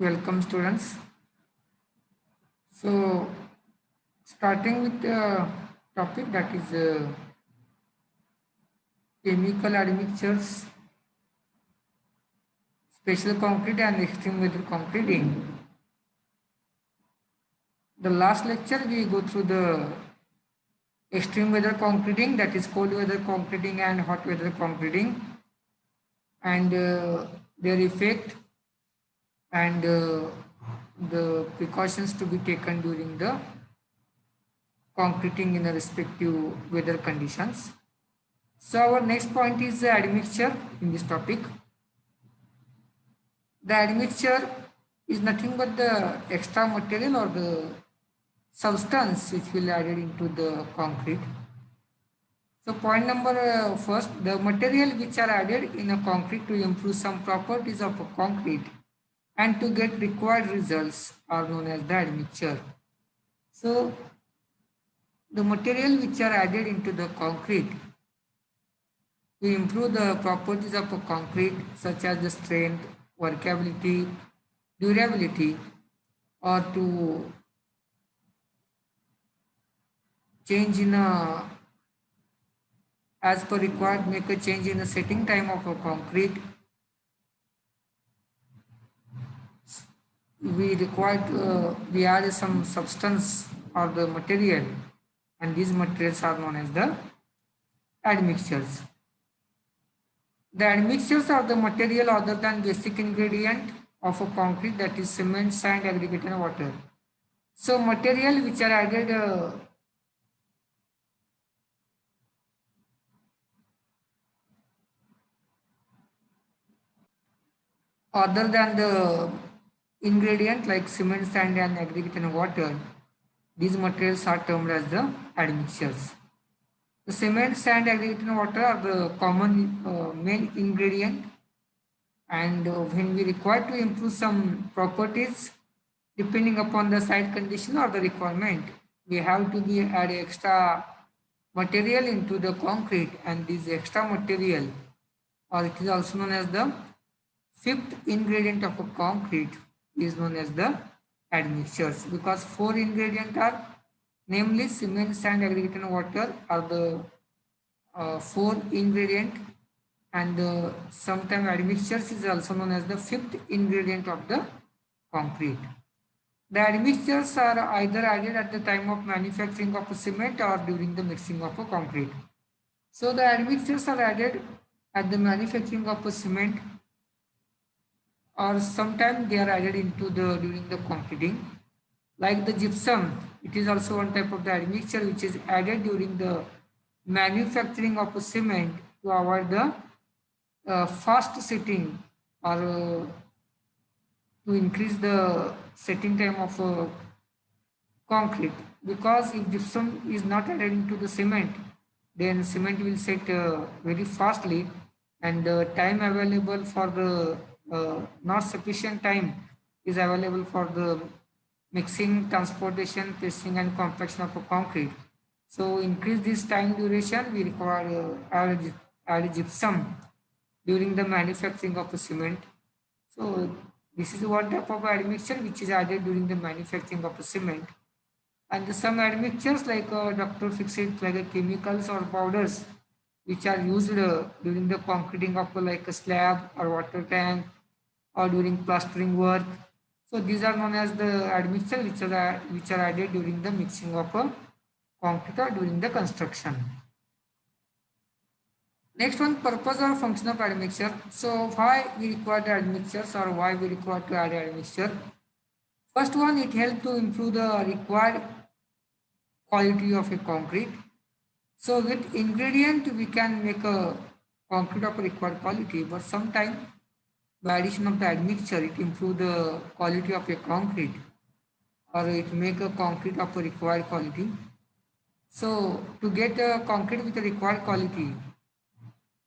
Welcome students. So starting with the topic that is chemical admixtures, special concrete and extreme weather concreting. The last lecture we go through the extreme weather concreting, that is cold weather concreting and hot weather concreting, and their effect and the precautions to be taken during the concreting in the respective weather conditions. So our next point is the admixture in this topic. The admixture is nothing but the extra material or the substance which will added into the concrete. So point number first, the material which are added in a concrete to improve some properties of a concrete and to get required results are known as the admixture. So the material which are added into the concrete to improve the properties of a concrete such as the strength, workability, durability, or to change in a as per required make a change in the setting time of a concrete. We add some substance or the material, and these materials are known as the admixtures. The admixtures are the material other than basic ingredient of a concrete, that is cement, sand, aggregate and water. So material which are added other than the ingredient like cement, sand and aggregate and water, these materials are termed as the admixtures. The cement, sand, aggregate and water are the common main ingredient, and when we require to improve some properties depending upon the site condition or the requirement, we have to be add extra material into the concrete, and this extra material, or it is also known as the fifth ingredient of a concrete, is known as the admixtures, because four ingredients are namely cement, sand, aggregate and water are the four ingredient, and sometimes admixtures is also known as the fifth ingredient of the concrete. The admixtures are either added at the time of manufacturing of a cement or during the mixing of a concrete. So the admixtures are added at the manufacturing of a cement, or sometimes they are added into the during the concreting. Like the gypsum, it is also one type of the admixture which is added during the manufacturing of a cement to avoid the fast setting, or to increase the setting time of concrete, because if gypsum is not added into the cement, then cement will set very fastly, and the time available for the not sufficient time is available for the mixing, transportation, pressing and compaction of a concrete. So increase this time duration, we require add gypsum during the manufacturing of a cement. So this is one type of admixture which is added during the manufacturing of a cement. And some admixtures like Dr. Fixit, like chemicals or powders which are used during the concreting of like a slab or water tank or during plastering work. So these are known as the admixture which are added during the mixing of a concrete or during the construction. Next one, purpose or function of admixture. So why we require the admixtures, or why we require to add admixture? First one, it helps to improve the required quality of a concrete. So with ingredient we can make a concrete of required quality, but sometimes by addition of the admixture it improve the quality of a concrete, or it make a concrete of a required quality. So to get a concrete with a required quality,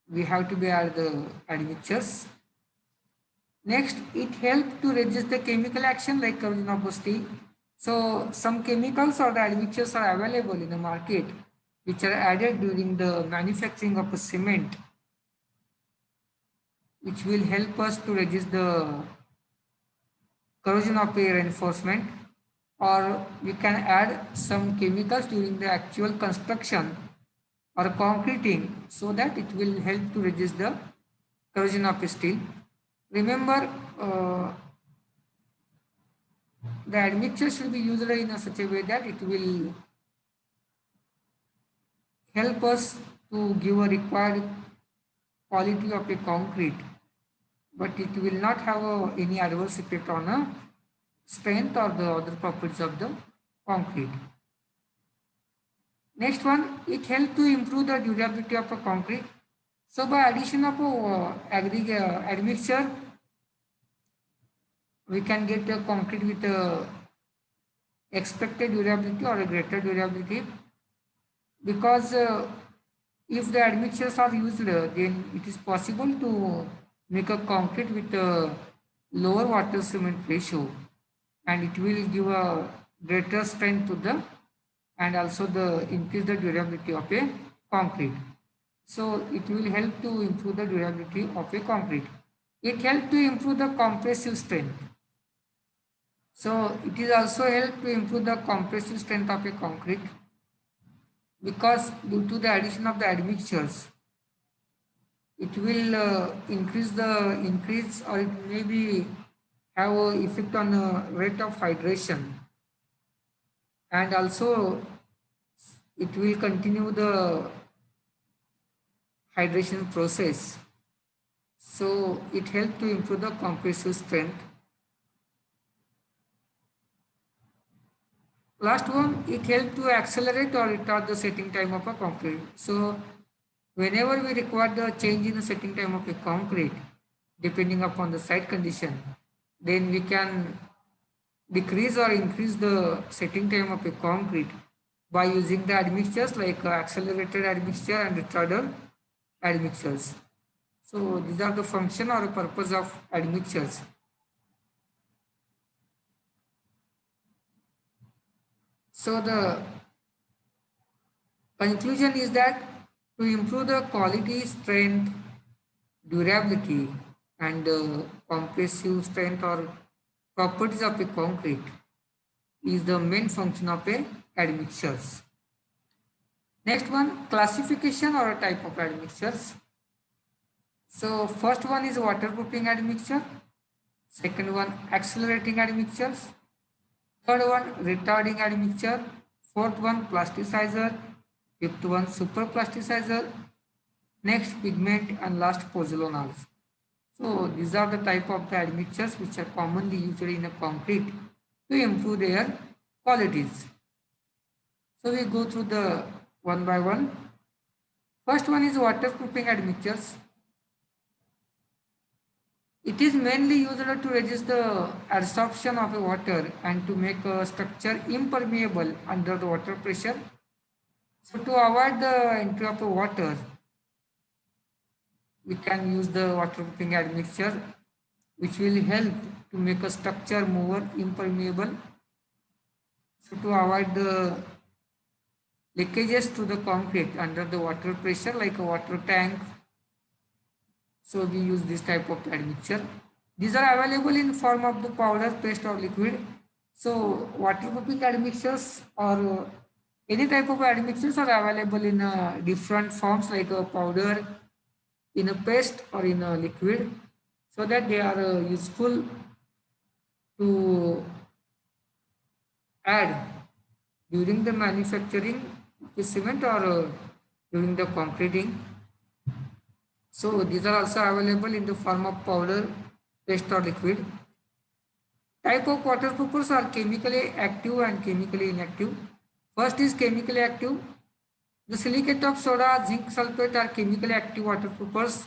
we have to be add the admixtures. Next, it helps to reduce the chemical action like corrosion of steel. So some chemicals or the admixtures are available in the market which are added during the manufacturing of a cement, which will help us to reduce the corrosion of a reinforcement, or we can add some chemicals during the actual construction or concreting so that it will help to reduce the corrosion of steel. Remember, the admixture should be used in such a way that it will help us to give a required quality of a concrete, but it will not have any adverse effect on a strength or the other properties of the concrete. Next one, it helps to improve the durability of a concrete. So by addition of admixture, we can get a concrete with a expected durability or a greater durability, because if the admixtures are used, then it is possible to make a concrete with a lower water cement ratio, and it will give a greater strength to the and also the increase the durability of a concrete. So it will help to improve the durability of a concrete. It helps to improve the compressive strength. So it is also help to improve the compressive strength of a concrete, because due to the addition of the admixtures, it will increase or it may be have a effect on the rate of hydration, and also it will continue the hydration process. So it helps to improve the compressive strength. Last one, it helps to accelerate or retard the setting time of a concrete. So whenever we require the change in the setting time of a concrete, depending upon the site condition, then we can decrease or increase the setting time of a concrete by using the admixtures like accelerated admixture and retarder admixtures. So these are the function or purpose of admixtures. So the conclusion is that to improve the quality, strength, durability, and compressive strength or properties of a concrete is the main function of a admixtures. Next one, classification or a type of admixtures. So first one is waterproofing admixture, second one accelerating admixtures, third one retarding admixture, fourth one plasticizer, fifth one super plasticizer, next pigment, and last pozzolanics. So these are the type of the admixtures which are commonly used in a concrete to improve their qualities. So we go through the one by one. First one is waterproofing admixtures. It is mainly used to reduce the absorption of water and to make a structure impermeable under the water pressure. So to avoid the entry of water, we can use the waterproofing admixture, which will help to make a structure more impermeable. So to avoid the leakages to the concrete under the water pressure like a water tank, so we use this type of admixture. These are available in form of the powder, paste, or liquid. So waterproofing admixtures or any type of admixtures are available in different forms like a powder, in a paste, or in a liquid, so that they are useful to add during the manufacturing of the cement or during the concreting. So these are also available in the form of powder, paste, or liquid. Type of waterproofers are chemically active and chemically inactive. First is chemically active. The silicate of soda, zinc sulfate are chemically active waterproofers.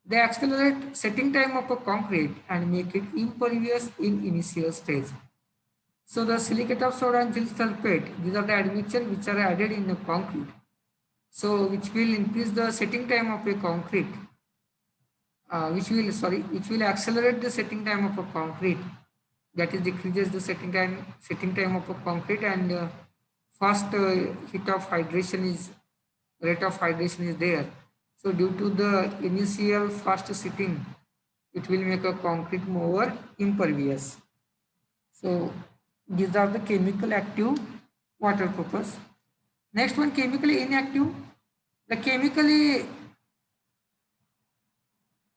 They accelerate setting time of a concrete and make it impervious in initial stage. So the silicate of soda and zinc sulfate, these are the admixtures which are added in the concrete. So which will increase the setting time of a concrete. Which will accelerate the setting time of a concrete, that is decreases the setting time of a concrete, and fast rate of hydration is there. So due to the initial fast setting, it will make a concrete more impervious. So these are the chemical active waterproofers. Next one, chemically inactive. The chemically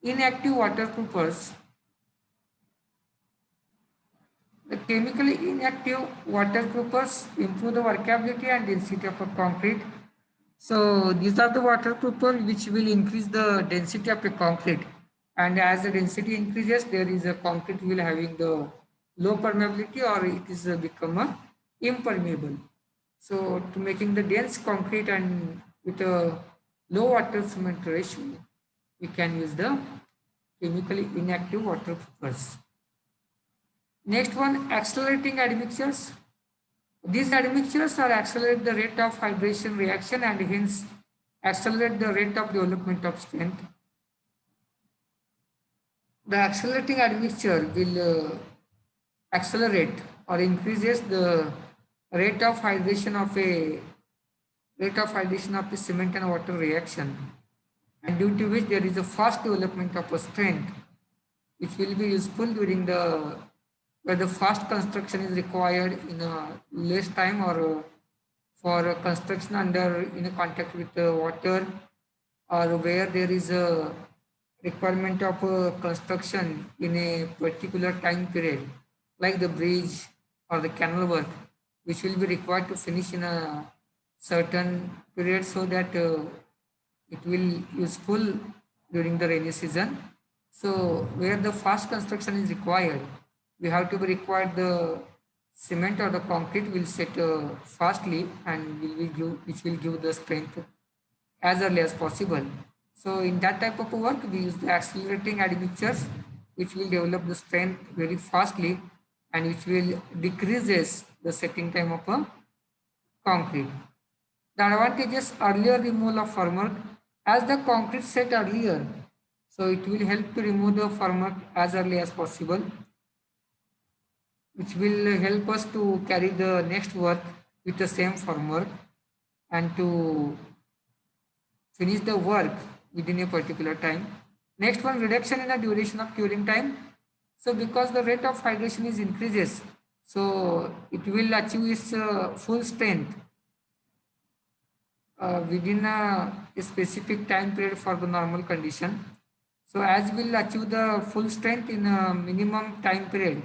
inactive waterproofers. The chemically inactive waterproofers improve the workability and density of a concrete. So these are the waterproofers which will increase the density of a concrete. And as the density increases, there is a concrete will having the low permeability or it is become a impermeable. So to making the dense concrete and with a low water cement ratio, we can use the chemically inactive waterproofers. Next one, accelerating admixtures. These admixtures are accelerate the rate of hydration reaction and hence accelerate the rate of development of strength. The accelerating admixture will accelerate or increases the rate of hydration of a cement and water reaction, and due to which there is a fast development of a strength which will be useful during the where the fast construction is required in a less time or for construction under in a contact with water, or where there is a requirement of construction in a particular time period like the bridge or the canal work, which will be required to finish in a certain period so that it will useful during the rainy season. So where the fast construction is required, we have to be required the cement or the concrete will set fastly and which will give the strength as early as possible. So in that type of work, we use the accelerating admixtures, which will develop the strength very fastly and which will decreases the setting time of a concrete. The advantages: earlier removal of formwork as the concrete set earlier, so it will help to remove the formwork as early as possible, which will help us to carry the next work with the same formwork and to finish the work within a particular time. Next one, reduction in the duration of curing time. So because the rate of hydration is increases, so it will achieve its full strength within a specific time period for the normal condition. So as will achieve the full strength in a minimum time period,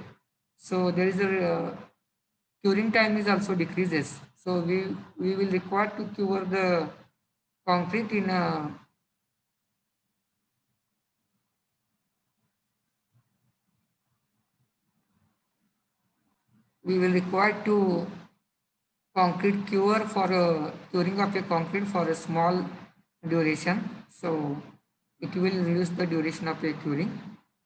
so there is a curing time is also decreases. So we will require to cure the concrete in a we will require to concrete cure for curing of a concrete for a small duration. So it will reduce the duration of a curing.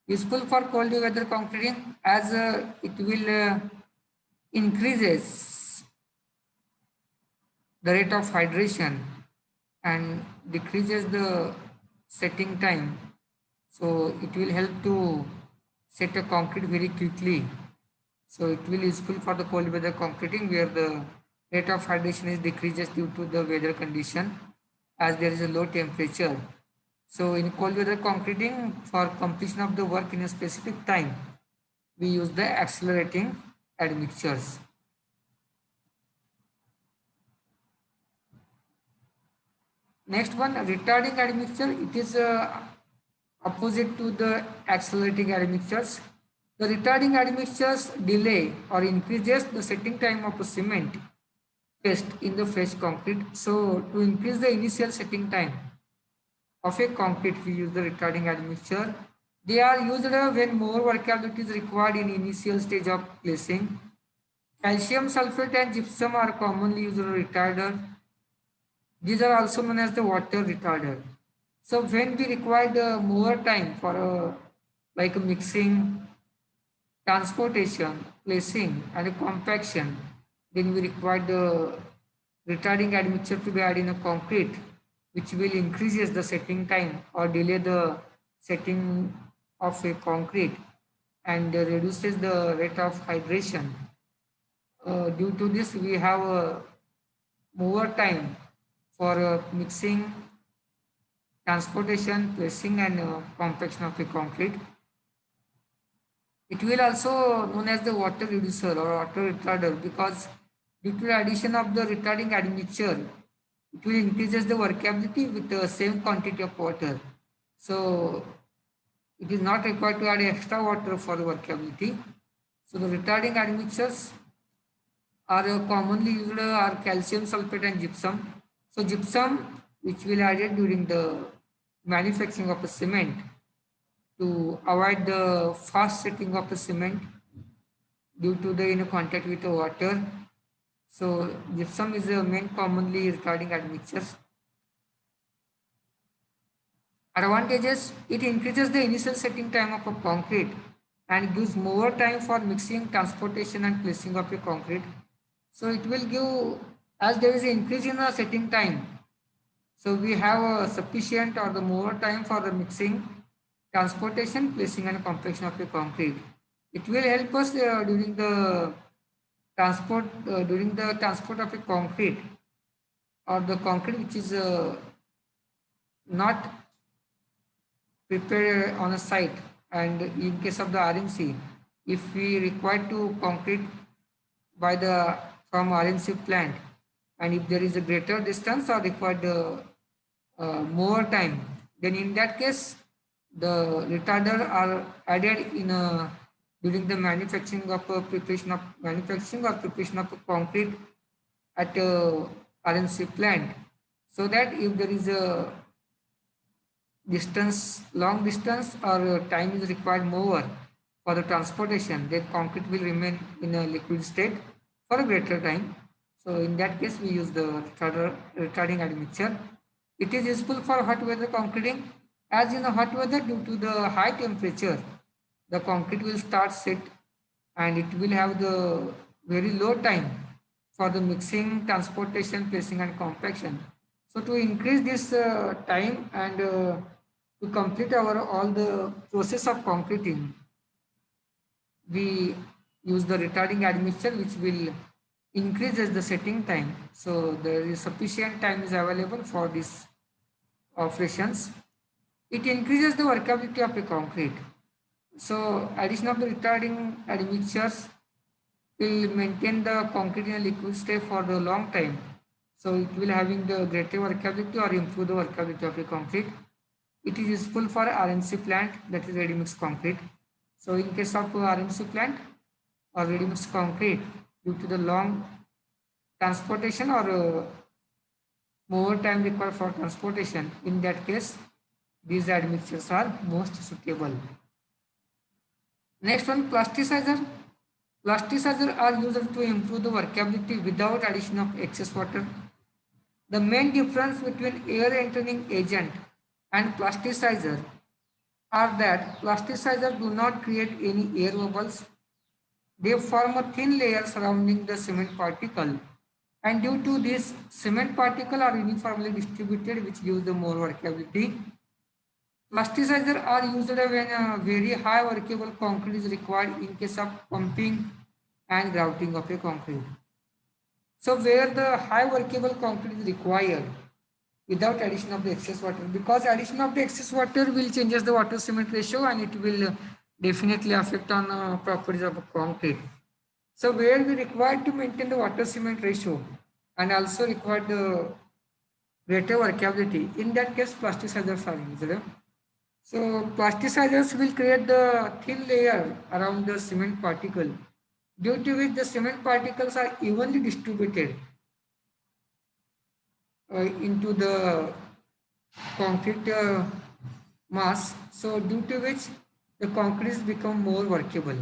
Useful for cold weather concreting as it will increases the rate of hydration and decreases the setting time. So it will help to set a concrete very quickly. So it will useful for the cold weather concreting where the rate of hydration is decreases due to the weather condition as there is a low temperature. So in cold weather concreting, for completion of the work in a specific time, we use the accelerating admixtures. Next one, retarding admixture. It is opposite to the accelerating admixtures. The retarding admixtures delay or increases the setting time of a cement paste in the fresh concrete. So to increase the initial setting time of a concrete, we use the retarding admixture. They are used when more workability is required in initial stage of placing. Calcium sulfate and gypsum are commonly used as retarder. These are also known as the water retarder. So when we require more time for like mixing, transportation, placing and compaction, then we require the retarding admixture to be added in a concrete, which will increases the setting time or delay the setting of a concrete and reduces the rate of hydration. Due to this, we have more time for mixing, transportation, placing and compaction of a concrete. It will also known as the water reducer or water retarder because due to the addition of the retarding admixture, it will increases the workability with the same quantity of water. So it is not required to add extra water for the workability. So the retarding admixtures are commonly used are calcium sulfate and gypsum. So gypsum, which will added during the manufacturing of a cement to avoid the fast setting of the cement due to the contact with the water. So gypsum is the main commonly retarding admixtures. Advantages: it increases the initial setting time of a concrete and gives more time for mixing, transportation and placing of a concrete. So it will give, as there is an increase in the setting time, so we have a sufficient or the more time for the mixing, transportation, placing and compaction of the concrete. It will help us during the transport of a concrete or the concrete which is not prepared on a site, and in case of the RMC, if we require to concrete by the from RMC plant, and if there is a greater distance or required more time, then in that case the retarder are added in during the manufacturing or preparation of concrete at RMC plant, so that if there is a long distance or time is required more for the transportation, then concrete will remain in a liquid state for a greater time. So in that case, we use the retarding admixture. It is useful for hot weather concreting, as in a hot weather due to the high temperature, the concrete will start set and it will have the very low time for the mixing, transportation, placing and compaction. So to increase this time and to complete our all the process of concreting, we use the retarding admixture which will increases the setting time. So there is sufficient time is available for these operations. It increases the workability of a concrete. So addition of the retarding admixtures will maintain the concrete in a liquid state for the long time. So it will having the greater workability or improve the workability of a concrete. It is useful for RMC plant, that is ready mix concrete. So in case of RMC plant or ready mix concrete, due to the long transportation or more time required for transportation, in that case these admixtures are most suitable. Next one, plasticizer. Plasticizer are used to improve the workability without addition of excess water. The main difference between air entering agent and plasticizer are that plasticizer do not create any air bubbles. They form a thin layer surrounding the cement particle, and due to this, cement particle are uniformly distributed, which gives the more workability. Plasticizer are used when a very high workable concrete is required in case of pumping and grouting of a concrete. So where the high workable concrete is required without addition of the excess water, because addition of the excess water will changes the water cement ratio and it will definitely affect on properties of concrete. So where we required to maintain the water cement ratio and also required the greater workability, in that case plasticizers are used. So plasticizers will create the thin layer around the cement particle, due to which the cement particles are evenly distributed into the concrete mass. So due to which the concrete become more workable.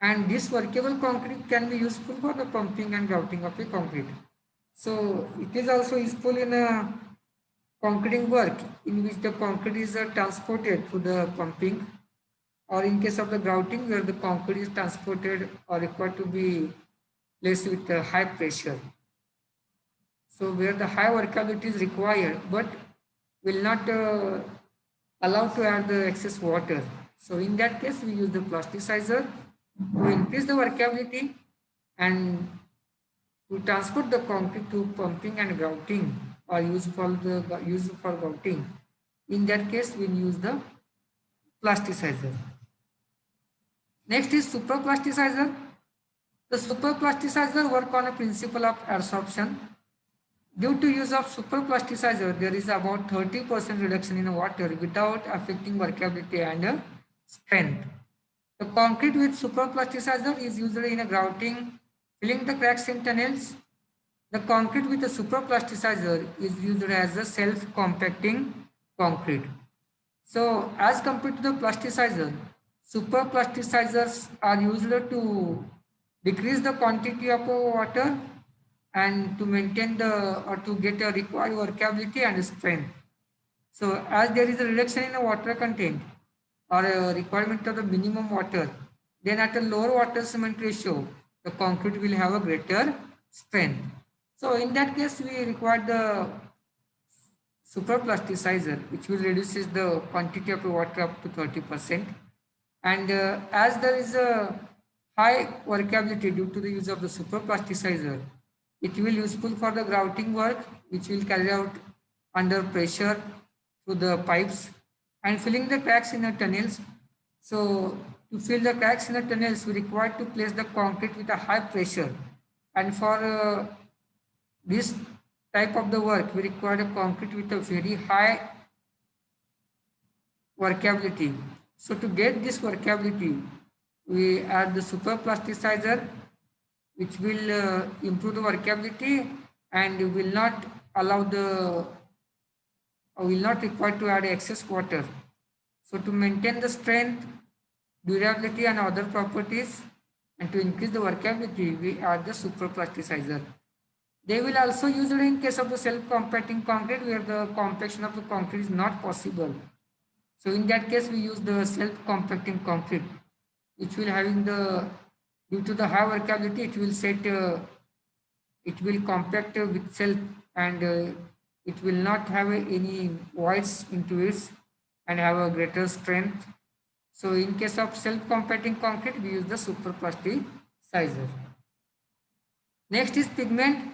And this workable concrete can be useful for the pumping and grouting of a concrete. So it is also useful in a concreting work in which the concrete is transported to the pumping, or in case of the grouting where the concrete is transported or required to be placed with high pressure. So where the high workability is required but will not allow to add the excess water. So in that case we use the plasticizer to increase the workability and to transport the concrete to pumping and grouting or use for grouting. In that case we use the plasticizer. Next is superplasticizer. The superplasticizer work on a principle of adsorption. Due to use of superplasticizer, there is about 30% reduction in water without affecting workability and strength. The concrete with superplasticizer is usually in a grouting, filling the cracks in tunnels. The concrete with a superplasticizer is used as a self-compacting concrete. So as compared to the plasticizer, superplasticizers are used to decrease the quantity of water and to maintain the or to get a required workability and strength. So as there is a reduction in the water content or a requirement of the minimum water, then at a lower water cement ratio, the concrete will have a greater strength. So in that case, we require the superplasticizer, which will reduces the quantity of the water up to 30%. And as there is a high workability due to the use of the superplasticizer, it will useful for the grouting work, which will carry out under pressure through the pipes and filling the cracks in the tunnels. So to fill the cracks in the tunnels, we require to place the concrete with a high pressure. And for this type of the work, we require a concrete with a very high workability. So to get this workability, we add the superplasticizer, which will improve the workability and will not allow the will not require to add excess water. So to maintain the strength, durability and other properties and to increase the workability, we add the superplasticizer. They will also use it in case of the self-compacting concrete where the compaction of the concrete is not possible. So in that case, we use the self-compacting concrete, which will having the, due to the high workability, it will compact with self and it will not have any voids into it and have a greater strength. So in case of self-compacting concrete, we use the superplasticizer. Next is pigment.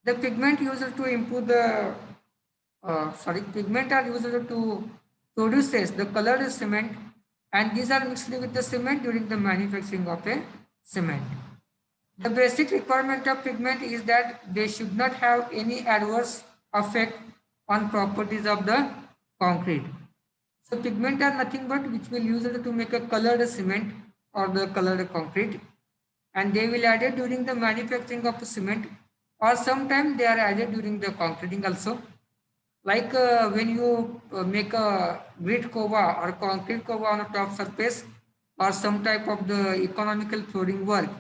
The pigment used to improve the pigment are used to produces the colored cement and these are mixed with the cement during the manufacturing of a cement. The basic requirement of pigment is that they should not have any adverse effect on properties of the concrete. So pigment are nothing but which will use it to make a colored cement or the colored concrete and they will added during the manufacturing of cement or sometimes they are added during the concreting also. Like when you make a grit cova or concrete cova on a top surface or some type of the economical flooring work,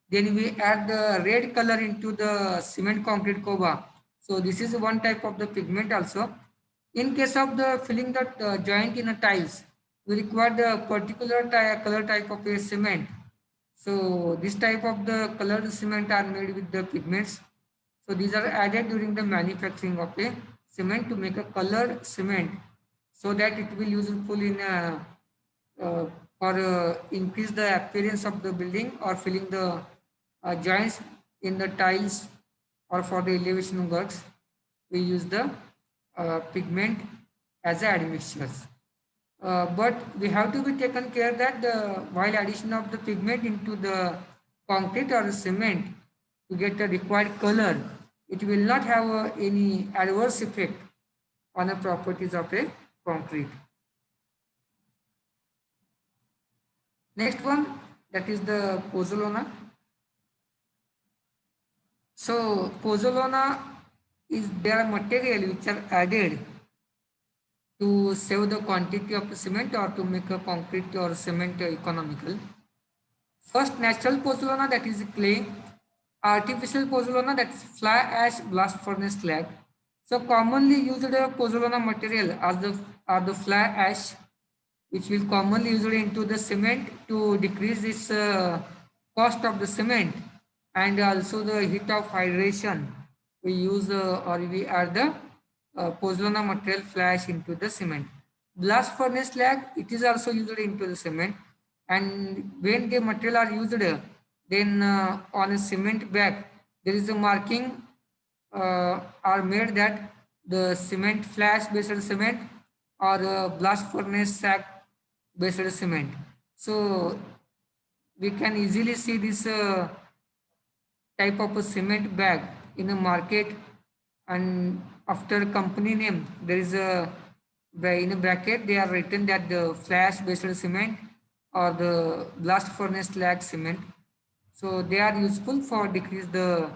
then we add the red color into the cement concrete cova. So this is one type of the pigment also. In case of the filling the joint in a tiles, we require the particular color type of a cement. So this type of the colored cement are made with the pigments. So these are added during the manufacturing of a cement to make a colored cement so that it will useful in for increase the appearance of the building or filling the joints in the tiles or for the elevation works. We use the pigment as admixtures. But we have to be taken care that while addition of the pigment into the concrete or the cement to get the required color, it will not have any adverse effect on the properties of a concrete. Next one, that is the pozzolana. So pozzolana is their material which are added to save the quantity of cement or to make a concrete or cement economical. First, natural pozzolana, that is clay. Artificial pozzolana, that is fly ash blast furnace slag. So commonly used pozzolana material as the fly ash, which will commonly used into the cement to decrease its cost of the cement and also the heat of hydration. We use or we add the pozzolana material fly ash into the cement. Blast furnace slag, it is also used into the cement and when the material are used, then on a cement bag there is a marking are made that the cement flash based cement or blast furnace sack based cement. So we can easily see this type of a cement bag in a market, and after company name there is a in a bracket they are written that the flash based cement or the blast furnace slag cement. So they are useful for decrease the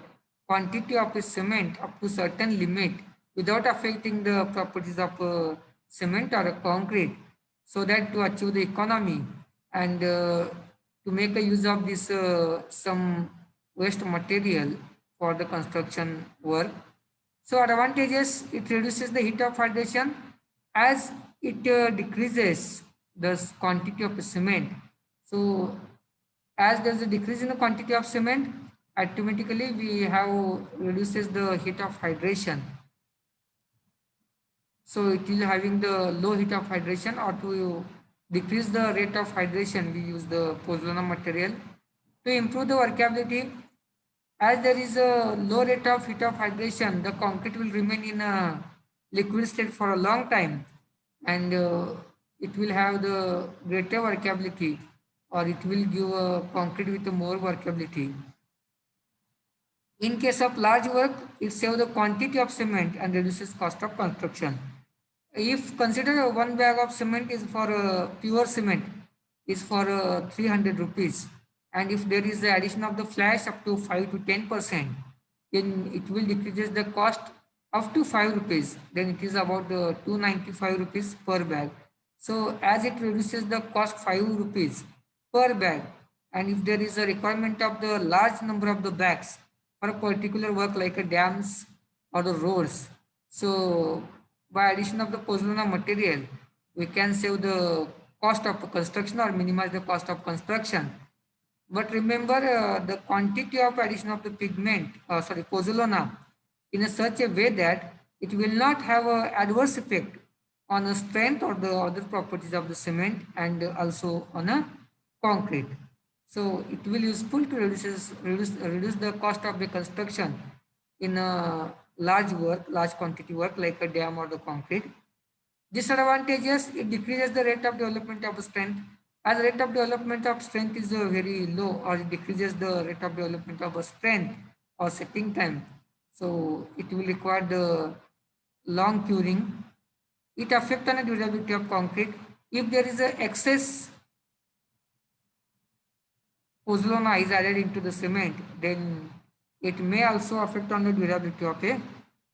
quantity of a cement up to certain limit without affecting the properties of cement or a concrete, so that to achieve the economy and to make a use of this some waste material for the construction work. So advantages, it reduces the heat of hydration as it decreases the quantity of cement. So as there is a decrease in the quantity of cement, automatically we have reduces the heat of hydration. So it is having the low heat of hydration, or to decrease the rate of hydration, we use the pozzolana material. To improve the workability, as there is a low rate of heat of hydration, the concrete will remain in a liquid state for a long time, and it will have the greater workability, or it will give a concrete with a more workability. In case of large work, it saves the quantity of cement and reduces cost of construction. If consider one bag of cement is for pure cement is for 300 rupees, and if there is the addition of the flash up to 5 to 10%, then it will decrease the cost up to 5 rupees. Then it is about 295 rupees per bag. So as it reduces the cost 5 rupees per bag, and if there is a requirement of the large number of the bags for a particular work like a dams or the roads, so by addition of the pozzolana material, we can save the cost of construction or minimize the cost of construction. But remember the quantity of addition of the pigment, pozzolana, in a such a way that it will not have a adverse effect on the strength or the other properties of the cement, and also on a concrete. So it will useful to reduce the cost of the construction in a large quantity work like a dam or the concrete. Disadvantages, it decreases the rate of development of strength. As the rate of development of strength is very low, or it decreases the rate of development of strength or setting time. So it will require the long curing. It affects on the durability of concrete. If there is a excess pozzolana is added into the cement, then it may also affect on the durability of a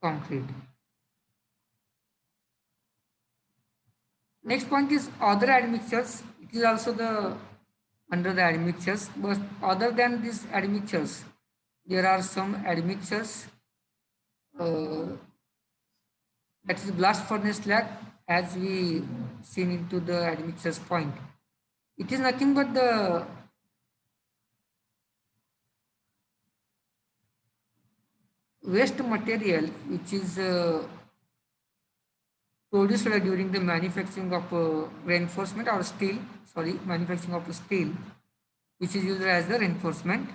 concrete. Next point is other admixtures. It is also the under the admixtures, but other than these admixtures, there are some admixtures uh, that is blast furnace slag, as we seen into the admixtures point. It is nothing but the waste material which is produced during the manufacturing of reinforcement or steel, manufacturing of steel, which is used as the reinforcement.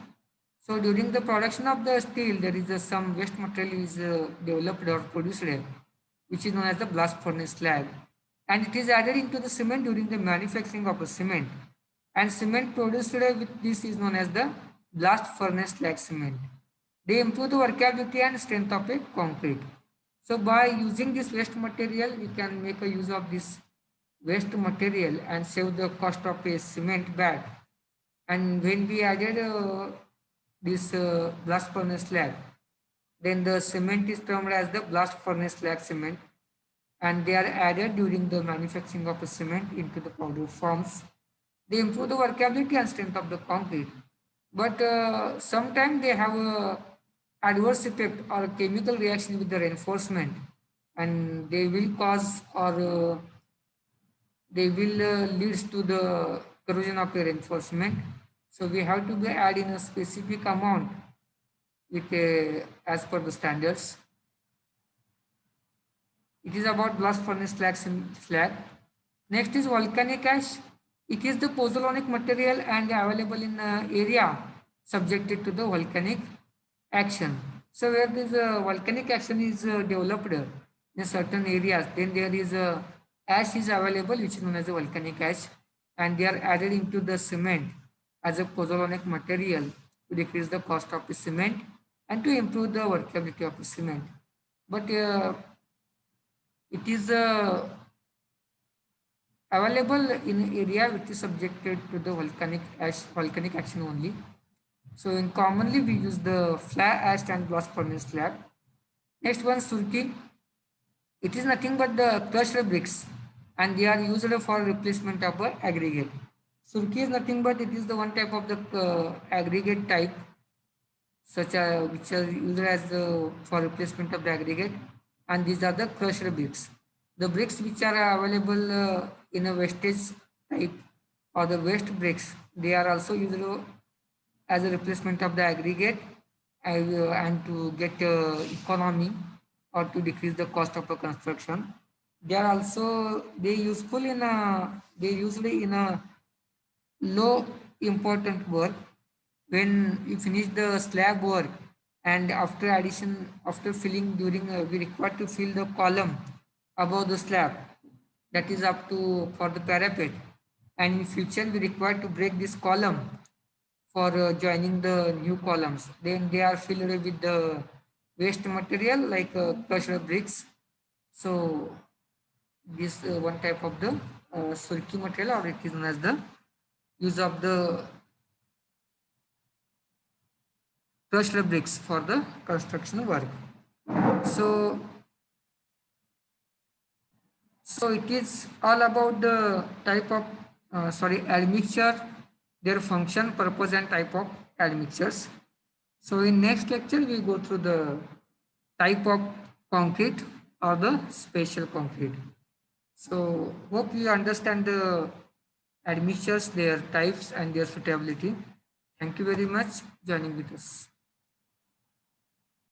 So during the production of the steel, there is some waste material is developed or produced, which is known as the blast furnace slag, and it is added into the cement during the manufacturing of a cement. And cement produced with this is known as the blast furnace slag cement. They improve the workability and strength of a concrete. So by using this waste material, we can make a use of this waste material and save the cost of a cement bag. And when we added this blast furnace slag, then the cement is termed as the blast furnace slag cement, and they are added during the manufacturing of a cement into the powder forms. They improve the workability and strength of the concrete, but sometimes they have a adverse effect or a chemical reaction with the reinforcement, and they will cause or they will leads to the corrosion of the reinforcement. So we have to be add in a specific amount with as per the standards. It is about blast furnace slag. Next is volcanic ash. It is the pozzolanic material and available in area subjected to the volcanic action. So where this volcanic action is developed in certain areas, then there is ash is available, which is known as the volcanic ash, and they are added into the cement. as a pozzolanic material to decrease the cost of the cement and to improve the workability of the cement. But it is available in area which is subjected to the volcanic action only. So in commonly we use the fly ash and blast furnace slab. Next one, Surki. It is nothing but the crushed bricks and they are used for replacement of aggregate. Surki is nothing but it is the one type of the aggregate type such as which are used as for replacement of the aggregate, and these are the crushed bricks. The bricks which are available in a wastage type or the waste bricks, they are also used as a replacement of the aggregate and to get economy or to decrease the cost of the construction. They are also they useful in a they usually in a low important work when you finish the slab work and after filling during we require to fill the column above the slab that is up to for the parapet, and in future we require to break this column for joining the new columns, then they are filled with the waste material like crushed bricks. So this one type of the surki material, or it is known as the use of the crushed bricks for the construction work. So, so it is all about the type of admixture, their function, purpose, and type of admixtures. So in next lecture we go through the type of concrete or the special concrete. So hope you understand the admixtures, their types, and their suitability. Thank you very much joining with us.